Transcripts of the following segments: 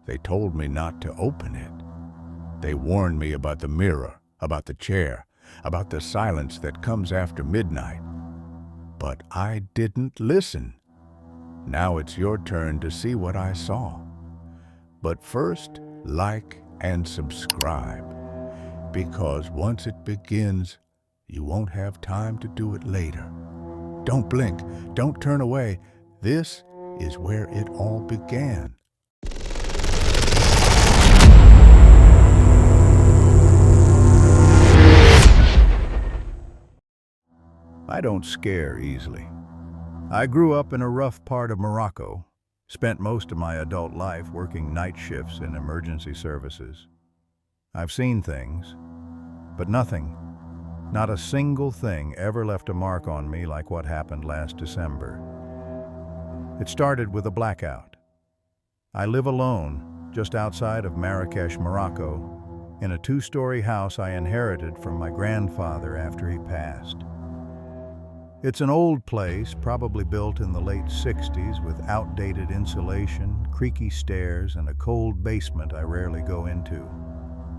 They told me not to open it. They warned me about the mirror, about the chair, about the silence that comes after midnight. But I didn't listen. Now it's your turn to see what I saw. But first, like and subscribe, because once it begins, you won't have time to do it later. Don't blink, don't turn away. This is where it all began. I don't scare easily. I grew up in a rough part of Morocco, spent most of my adult life working night shifts in emergency services. I've seen things, but nothing, not a single thing ever left a mark on me like what happened last December. It started with a blackout. I live alone, just outside of Marrakesh, Morocco, in a two-story house I inherited from my grandfather after he passed. It's an old place, probably built in the late 60s, with outdated insulation, creaky stairs, and a cold basement I rarely go into.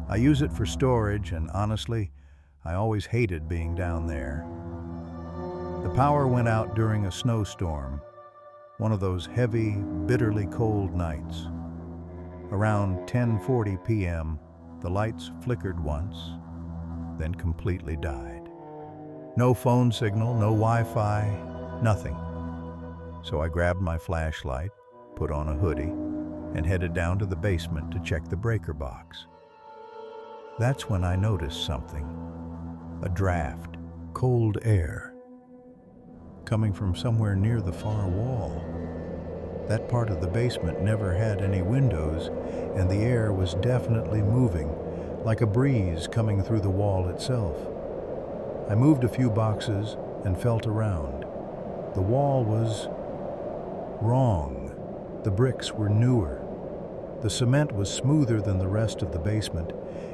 I use it for storage, and honestly, I always hated being down there. The power went out during a snowstorm, one of those heavy, bitterly cold nights. Around 10:40 p.m., the lights flickered once, then completely died. No phone signal, no Wi-Fi, nothing. So I grabbed my flashlight, put on a hoodie, and headed down to the basement to check the breaker box. That's when I noticed something. A draft, cold air, coming from somewhere near the far wall. That part of the basement never had any windows, and the air was definitely moving, like a breeze coming through the wall itself. I moved a few boxes and felt around. The wall was wrong. The bricks were newer. The cement was smoother than the rest of the basement.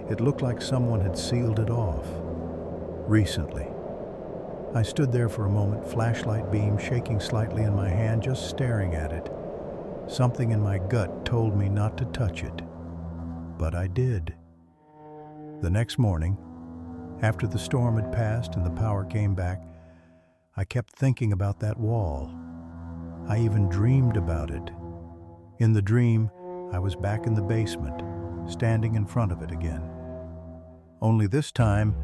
It looked like someone had sealed it off recently. I stood there for a moment, flashlight beam shaking slightly in my hand, just staring at it. Something in my gut told me not to touch it, but I did. The next morning, after the storm had passed and the power came back, I kept thinking about that wall. I even dreamed about it. In the dream, I was back in the basement, standing in front of it again. Only this time,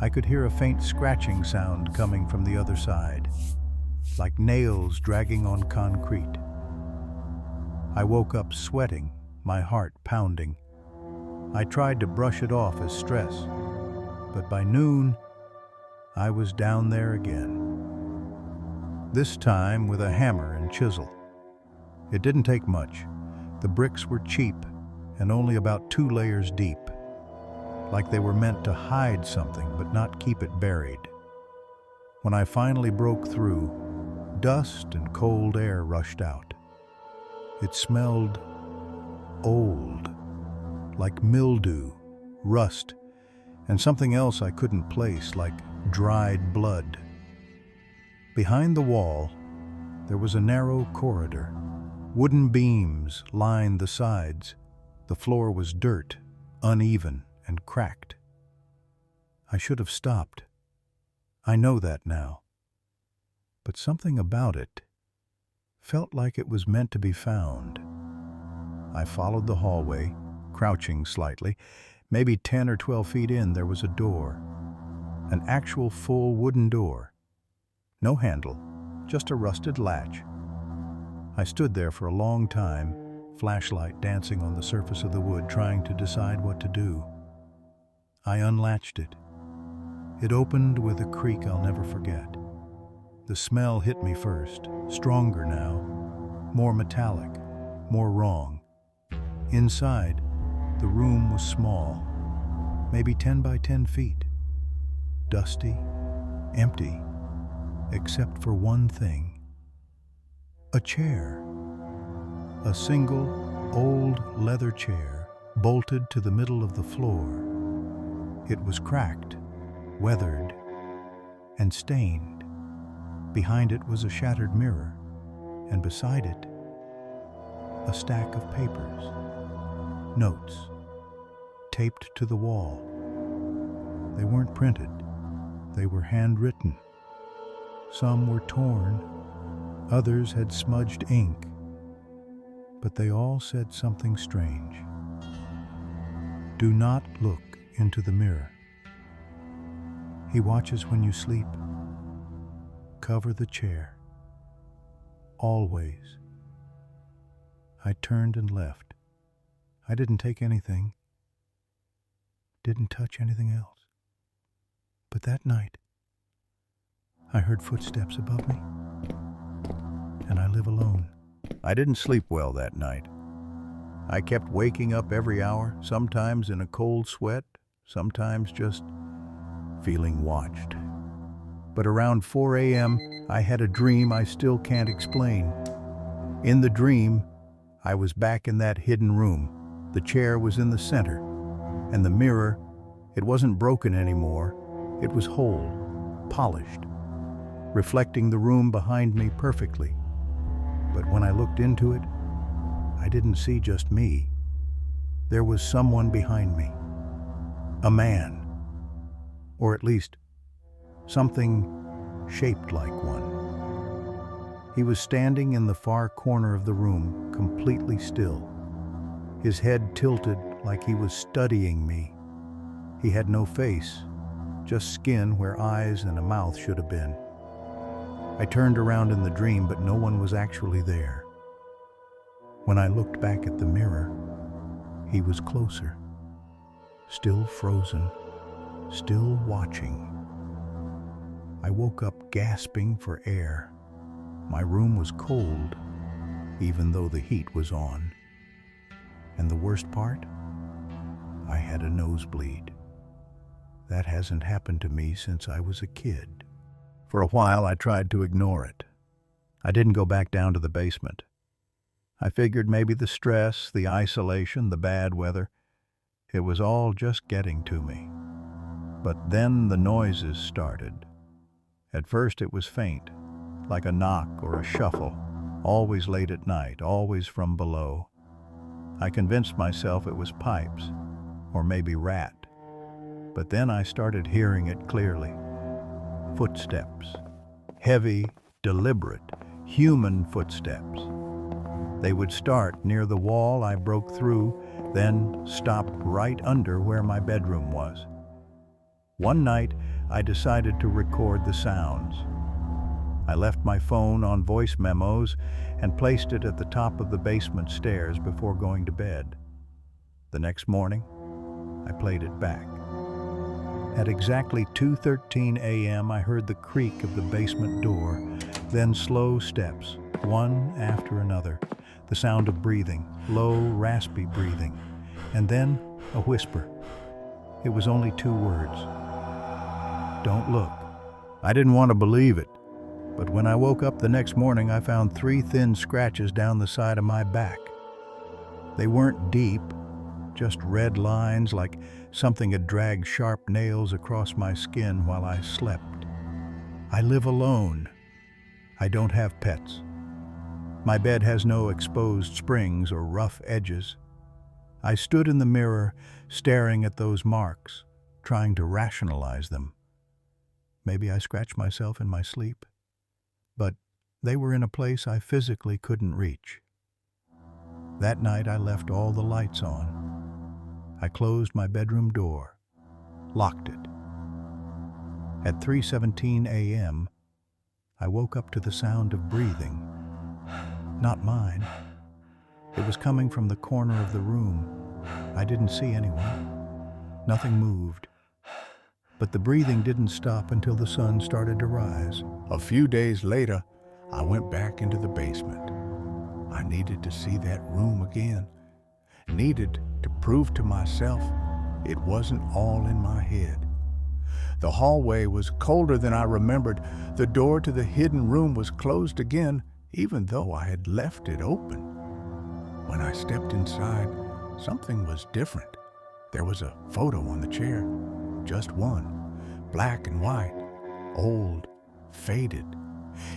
I could hear a faint scratching sound coming from the other side, like nails dragging on concrete. I woke up sweating, my heart pounding. I tried to brush it off as stress, but by noon, I was down there again. This time with a hammer and chisel. It didn't take much. The bricks were cheap and only about 2 layers deep, like they were meant to hide something but not keep it buried. When I finally broke through, dust and cold air rushed out. It smelled old, like mildew, rust, and something else I couldn't place, like dried blood. Behind the wall, there was a narrow corridor. Wooden beams lined the sides. The floor was dirt, uneven, and cracked. I should have stopped. I know that now. But something about it felt like it was meant to be found. I followed the hallway, crouching slightly. Maybe 10 or 12 feet in, there was a door. An actual full wooden door. No handle, just a rusted latch. I stood there for a long time, flashlight dancing on the surface of the wood, trying to decide what to do. I unlatched it. It opened with a creak I'll never forget. The smell hit me first, stronger now, more metallic, more wrong. Inside, the room was small, maybe 10 by 10 feet. Dusty, empty, except for one thing. A chair. A single, old leather chair, bolted to the middle of the floor. It was cracked, weathered, and stained. Behind it was a shattered mirror, and beside it, a stack of papers. Notes, taped to the wall. They weren't printed. They were handwritten. Some were torn. Others had smudged ink. But they all said something strange. Do not look into the mirror. He watches when you sleep. Cover the chair. Always. I turned and left. I didn't take anything. Didn't touch anything else. But that night, I heard footsteps above me. And I live alone. I didn't sleep well that night. I kept waking up every hour, sometimes in a cold sweat, sometimes just feeling watched. But around 4 a.m., I had a dream I still can't explain. In the dream, I was back in that hidden room. The chair was in the center, and the mirror, it wasn't broken anymore. It was whole, polished, reflecting the room behind me perfectly. But when I looked into it, I didn't see just me. There was someone behind me. A man. Or at least, something shaped like one. He was standing in the far corner of the room, completely still. His head tilted like he was studying me. He had no face, just skin where eyes and a mouth should have been. I turned around in the dream, but no one was actually there. When I looked back at the mirror, he was closer, still frozen, still watching. I woke up gasping for air. My room was cold, even though the heat was on. And the worst part? I had a nosebleed. That hasn't happened to me since I was a kid. For a while, I tried to ignore it. I didn't go back down to the basement. I figured maybe the stress, the isolation, the bad weather, it was all just getting to me. But then the noises started. At first it was faint, like a knock or a shuffle, always late at night, always from below. I convinced myself it was pipes, or maybe rat. But then I started hearing it clearly. Footsteps. Heavy, deliberate, human footsteps. They would start near the wall I broke through, then stop right under where my bedroom was. One night, I decided to record the sounds. I left my phone on voice memos and placed it at the top of the basement stairs before going to bed. The next morning, I played it back. At exactly 2:13 a.m., I heard the creak of the basement door, then slow steps, one after another, the sound of breathing, low, raspy breathing, and then a whisper. It was only 2 words. Don't look. I didn't want to believe it, but when I woke up the next morning, I found 3 thin scratches down the side of my back. They weren't deep, just red lines like something had dragged sharp nails across my skin while I slept. I live alone. I don't have pets. My bed has no exposed springs or rough edges. I stood in the mirror, staring at those marks, trying to rationalize them. Maybe I scratched myself in my sleep, but they were in a place I physically couldn't reach. That night I left all the lights on. I closed my bedroom door, locked it. At 3:17 a.m., I woke up to the sound of breathing. Not mine. It was coming from the corner of the room. I didn't see anyone. Nothing moved. But the breathing didn't stop until the sun started to rise. A few days later, I went back into the basement. I needed to see that room again. Needed to prove to myself it wasn't all in my head. The hallway was colder than I remembered. The door to the hidden room was closed again, even though I had left it open. When I stepped inside, something was different. There was a photo on the chair, just one, black and white, old, faded.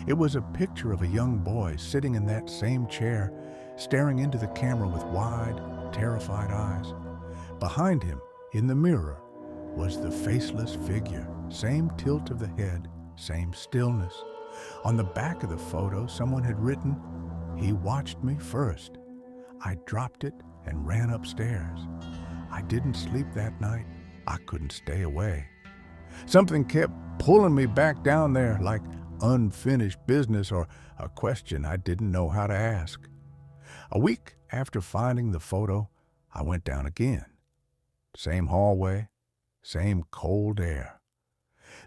It was a picture of a young boy sitting in that same chair, staring into the camera with wide, terrified eyes. Behind him, in the mirror, was the faceless figure, same tilt of the head, same stillness. On the back of the photo, someone had written, "He watched me first." I dropped it and ran upstairs. I didn't sleep that night. I couldn't stay away. Something kept pulling me back down there like unfinished business or a question I didn't know how to ask. A week after finding the photo, I went down again. Same hallway, same cold air.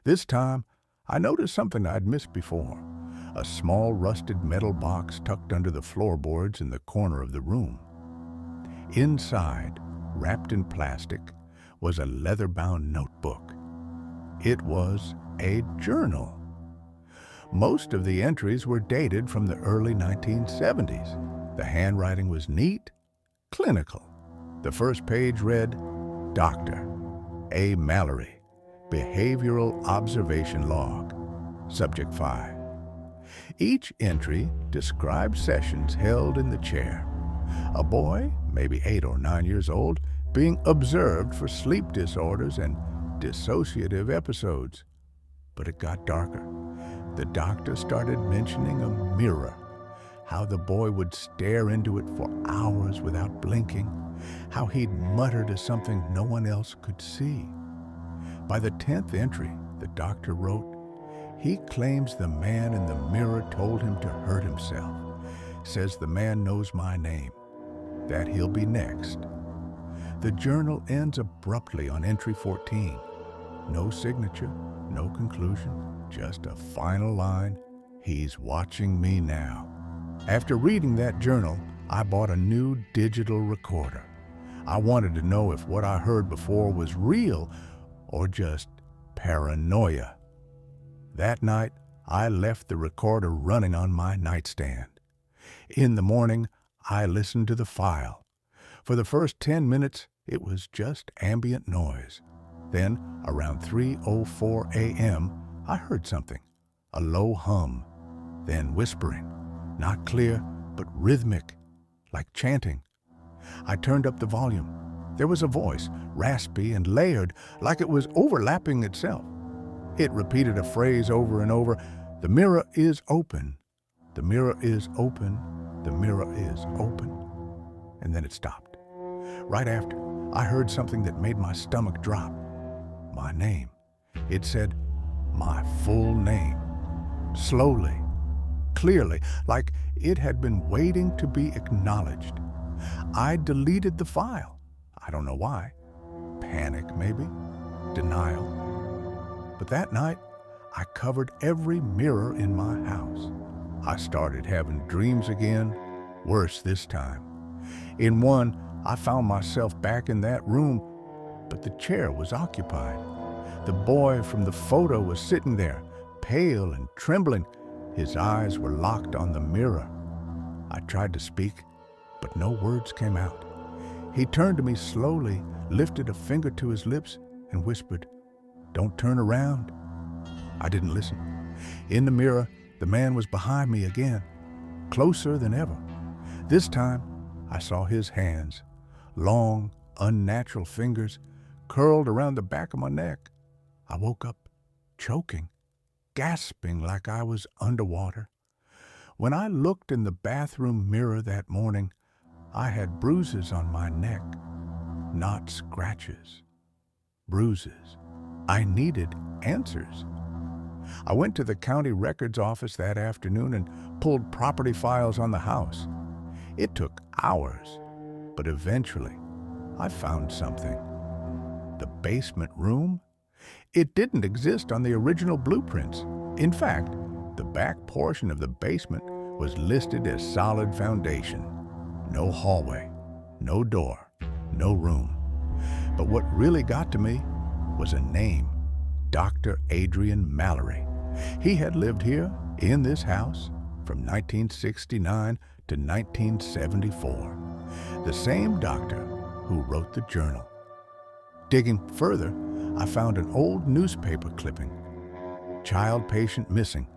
This time, I noticed something I'd missed before. A small rusted metal box tucked under the floorboards in the corner of the room. Inside, wrapped in plastic, was a leather-bound notebook. It was a journal. Most of the entries were dated from the early 1970s. The handwriting was neat, clinical. The first page read, "Dr. A. Mallory, Behavioral Observation Log, Subject 5. Each entry described sessions held in the chair. A boy, maybe 8 or 9 years old, being observed for sleep disorders and dissociative episodes. But it got darker. The doctor started mentioning a mirror, how the boy would stare into it for hours without blinking, how he'd mutter to something no one else could see. By the 10th entry, the doctor wrote, "He claims the man in the mirror told him to hurt himself. Says the man knows my name, that he'll be next." The journal ends abruptly on entry 14. No signature, no conclusion, just a final line, "He's watching me now." After reading that journal, I bought a new digital recorder. I wanted to know if what I heard before was real or just paranoia. That night, I left the recorder running on my nightstand. In the morning, I listened to the file. For the first 10 minutes, it was just ambient noise. Then, around 3:04 a.m., I heard something, a low hum, then whispering, not clear, but rhythmic, like chanting. I turned up the volume. There was a voice, raspy and layered, like it was overlapping itself. It repeated a phrase over and over, "The mirror is open, the mirror is open, the mirror is open." And then it stopped. Right after, I heard something that made my stomach drop. My name. It said, my full name. Slowly, clearly, like it had been waiting to be acknowledged. I deleted the file. I don't know why. Panic, maybe? Denial. But that night, I covered every mirror in my house. I started having dreams again, worse this time. In one, I found myself back in that room, but the chair was occupied. The boy from the photo was sitting there, pale and trembling. His eyes were locked on the mirror. I tried to speak, but no words came out. He turned to me slowly, lifted a finger to his lips, and whispered, "Don't turn around." I didn't listen. In the mirror, the man was behind me again, closer than ever. This time, I saw his hands, long, unnatural fingers, curled around the back of my neck. I woke up, choking, gasping like I was underwater. When I looked in the bathroom mirror that morning, I had bruises on my neck, not scratches. Bruises. I needed answers. I went to the county records office that afternoon and pulled property files on the house. It took hours, but eventually I found something. The basement room? It didn't exist on the original blueprints. In fact, the back portion of the basement was listed as solid foundation. No hallway, no door, no room. But what really got to me was a name, Dr. Adrian Mallory. He had lived here, in this house, from 1969 to 1974. The same doctor who wrote the journal. Digging further, I found an old newspaper clipping. Child patient missing.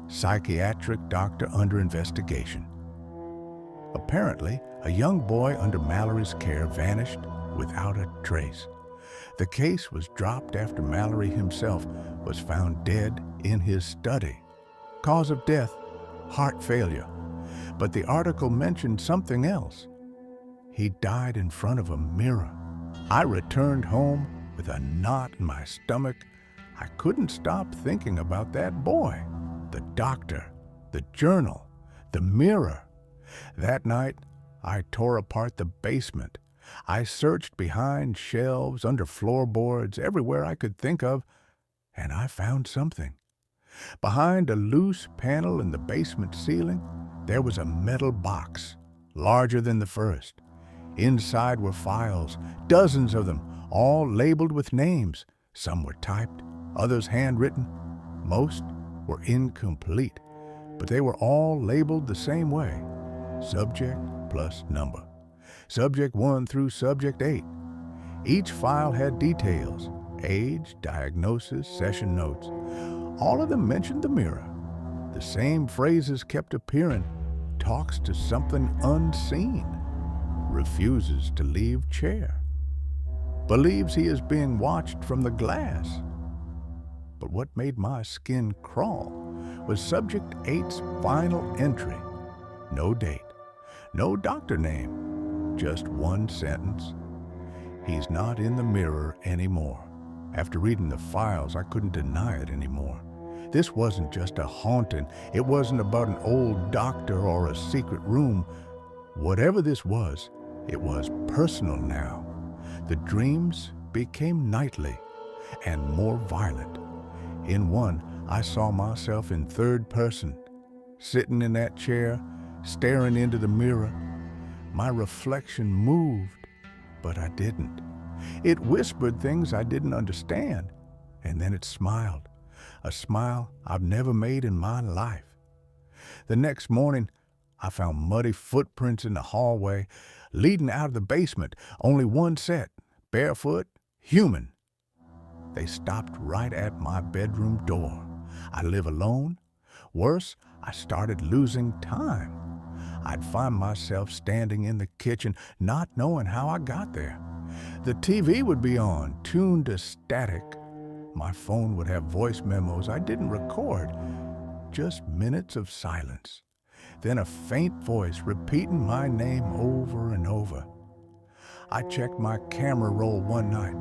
Psychiatric doctor under investigation. Apparently, a young boy under Mallory's care vanished without a trace. The case was dropped after Mallory himself was found dead in his study. Cause of death, heart failure. But the article mentioned something else. He died in front of a mirror. I returned home with a knot in my stomach. I couldn't stop thinking about that boy, the doctor, the journal, the mirror. That night, I tore apart the basement. I searched behind shelves, under floorboards, everywhere I could think of, and I found something. Behind a loose panel in the basement ceiling, there was a metal box, larger than the first. Inside were files, dozens of them, all labeled with names. Some were typed, others handwritten. Most were incomplete, but they were all labeled the same way: subject plus number. Subject 1 through subject 8. Each file had details: age, diagnosis, session notes. All of them mentioned the mirror. The same phrases kept appearing: talks to something unseen, refuses to leave chair, believes he is being watched from the glass. But what made my skin crawl was subject 8's final entry. No date, no doctor name, just one sentence: he's not in the mirror anymore. After reading the files, I couldn't deny it anymore. This wasn't just a haunting. It wasn't about an old doctor or a secret room. Whatever this was, it was personal now. The dreams became nightly and more violent. In one, I saw myself in third person, sitting in that chair, staring into the mirror. My reflection moved, but I didn't. It whispered things I didn't understand, and then it smiled, a smile I've never made in my life. The next morning, I found muddy footprints in the hallway leading out of the basement. Only one set, barefoot, human. They stopped right at my bedroom door. I live alone. Worse, I started losing time. I'd find myself standing in the kitchen, not knowing how I got there. The TV would be on, tuned to static. My phone would have voice memos I didn't record, just minutes of silence. Then a faint voice repeating my name over and over. I checked my camera roll one night.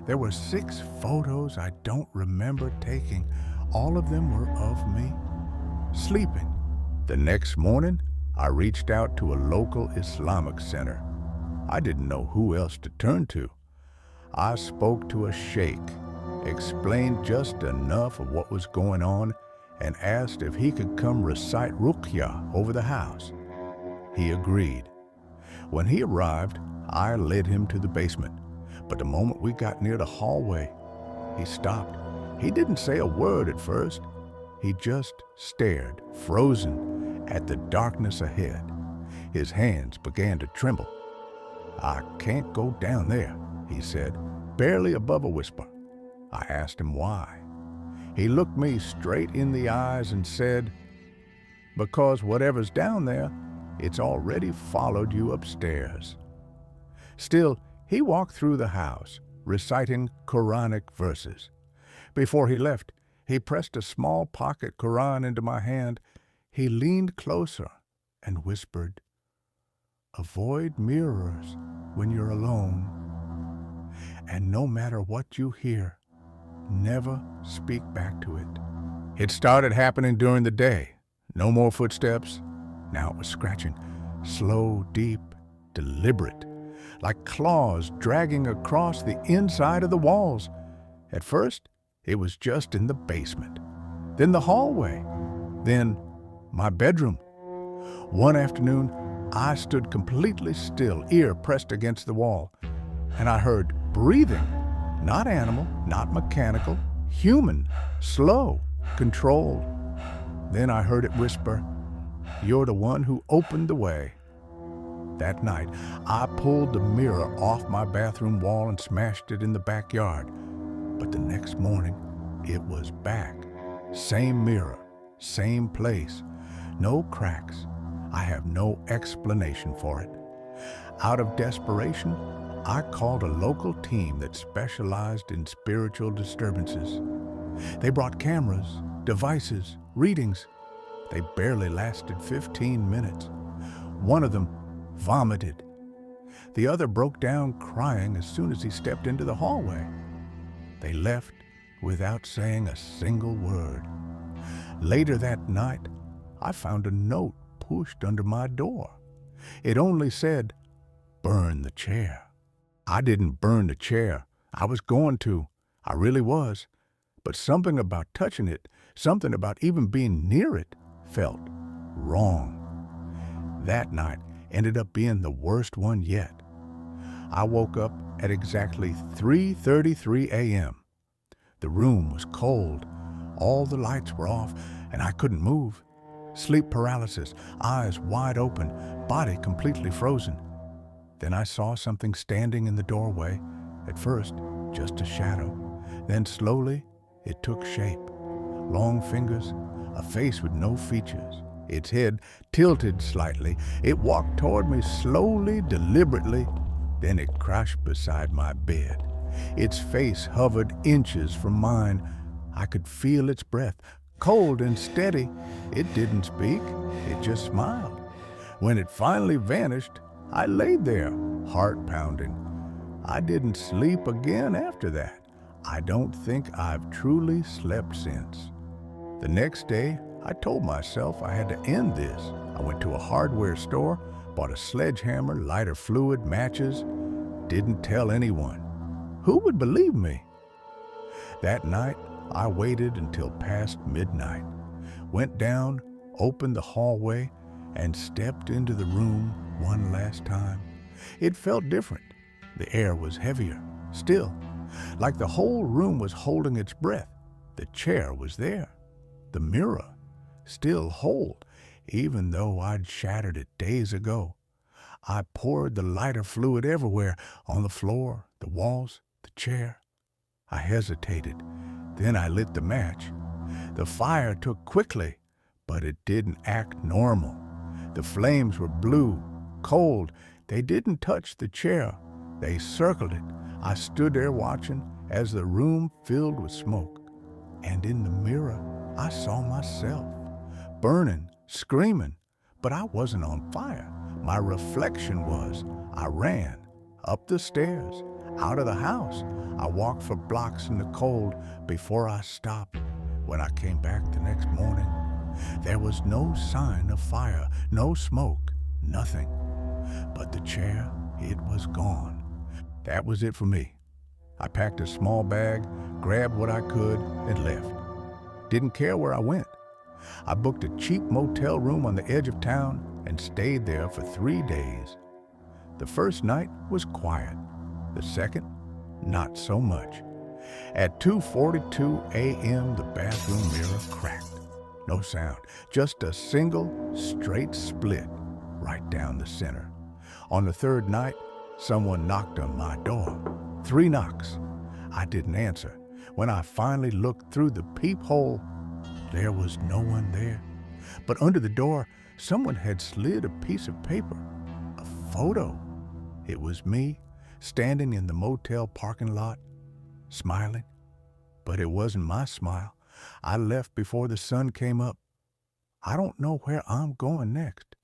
There were 6 photos I don't remember taking. All of them were of me, sleeping. The next morning, I reached out to a local Islamic center. I didn't know who else to turn to. I spoke to a sheikh, explained just enough of what was going on, and asked if he could come recite ruqya over the house. He agreed. When he arrived, I led him to the basement, but the moment we got near the hallway, he stopped. He didn't say a word at first. He just stared, frozen, at the darkness ahead. His hands began to tremble. "I can't go down there," he said, barely above a whisper. I asked him why. He looked me straight in the eyes and said, "Because whatever's down there, it's already followed you upstairs." Still, he walked through the house, reciting Quranic verses. Before he left, he pressed a small pocket Quran into my hand. He leaned closer and whispered, "Avoid mirrors when you're alone. And no matter what you hear, never speak back to it." It started happening during the day. No more footsteps. Now it was scratching, slow, deep, deliberate, like claws dragging across the inside of the walls. At first, it was just in the basement, then the hallway, then my bedroom. One afternoon, I stood completely still, ear pressed against the wall, and I heard breathing. Not animal, not mechanical, human, slow, controlled. Then I heard it whisper, "You're the one who opened the way." That night, I pulled the mirror off my bathroom wall and smashed it in the backyard. But the next morning, it was back. Same mirror, same place. No cracks, I have no explanation for it. Out of desperation, I called a local team that specialized in spiritual disturbances. They brought cameras, devices, readings. They barely lasted 15 minutes. One of them vomited. The other broke down crying as soon as he stepped into the hallway. They left without saying a single word. Later that night, I found a note pushed under my door. It only said, "Burn the chair." I didn't burn the chair. I was going to. I really was. But something about touching it, something about even being near it, felt wrong. That night ended up being the worst one yet. I woke up at exactly 3:33 a.m. The room was cold. All the lights were off, and I couldn't move. Sleep paralysis, eyes wide open, body completely frozen. Then I saw something standing in the doorway. At first, just a shadow. Then slowly, it took shape. Long fingers, a face with no features. Its head tilted slightly. It walked toward me slowly, deliberately. Then it crouched beside my bed. Its face hovered inches from mine. I could feel its breath, cold and steady. It didn't speak, it just smiled. When it finally vanished, I laid there, heart pounding. I didn't sleep again after that. I don't think I've truly slept since. The next day, I told myself I had to end this. I went to a hardware store, bought a sledgehammer, lighter fluid, matches. Didn't tell anyone. Who would believe me? That night, I waited until past midnight, went down, opened the hallway, and stepped into the room one last time. It felt different. The air was heavier, still, like the whole room was holding its breath. The chair was there. The mirror, still whole, even though I'd shattered it days ago. I poured the lighter fluid everywhere, on the floor, the walls, the chair. I hesitated. Then I lit the match. The fire took quickly, but it didn't act normal. The flames were blue, cold. They didn't touch the chair. They circled it. I stood there watching as the room filled with smoke. And in the mirror, I saw myself, burning, screaming, but I wasn't on fire. My reflection was. I ran up the stairs, out of the house. I walked for blocks in the cold before I stopped. When I came back the next morning, there was no sign of fire, no smoke, nothing. But the chair, it was gone. That was it for me. I packed a small bag, grabbed what I could, and left. Didn't care where I went. I booked a cheap motel room on the edge of town and stayed there for 3 days. The first night was quiet. The second, not so much. At 2:42 a.m., the bathroom mirror cracked. No sound, just a single, straight split right down the center. On the third night, someone knocked on my door. 3 knocks. I didn't answer. When I finally looked through the peephole, there was no one there. But under the door, someone had slid a piece of paper, a photo. It was me, standing in the motel parking lot, smiling. But it wasn't my smile. I left before the sun came up. I don't know where I'm going next,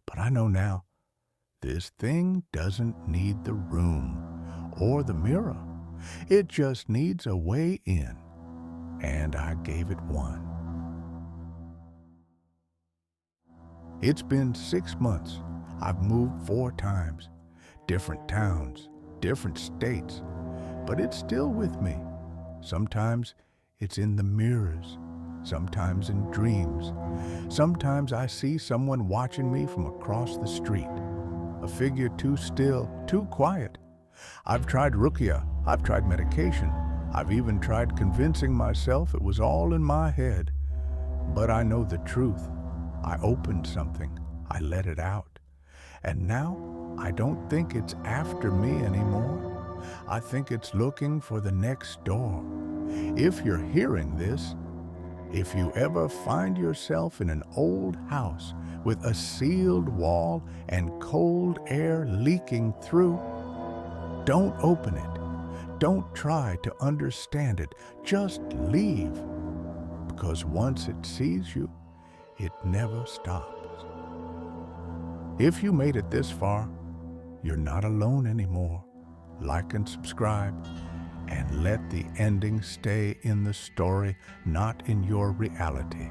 but I know now, this thing doesn't need the room or the mirror. It just needs a way in, and I gave it one. It's been 6 months. I've moved 4 times, different towns, different states, but it's still with me. Sometimes it's in the mirrors, sometimes in dreams. Sometimes I see someone watching me from across the street, a figure too still, too quiet. I've tried ruqyah, I've tried medication, I've even tried convincing myself it was all in my head. But I know the truth. I opened something, I let it out. And now I don't think it's after me anymore. I think it's looking for the next door. If you're hearing this, If you ever find yourself in an old house with a sealed wall and cold air leaking through, don't open it. Don't try to understand it. Just leave, because once it sees you, it never stops. If you made it this far, you're not alone anymore. Like and subscribe, and let the ending stay in the story, not in your reality.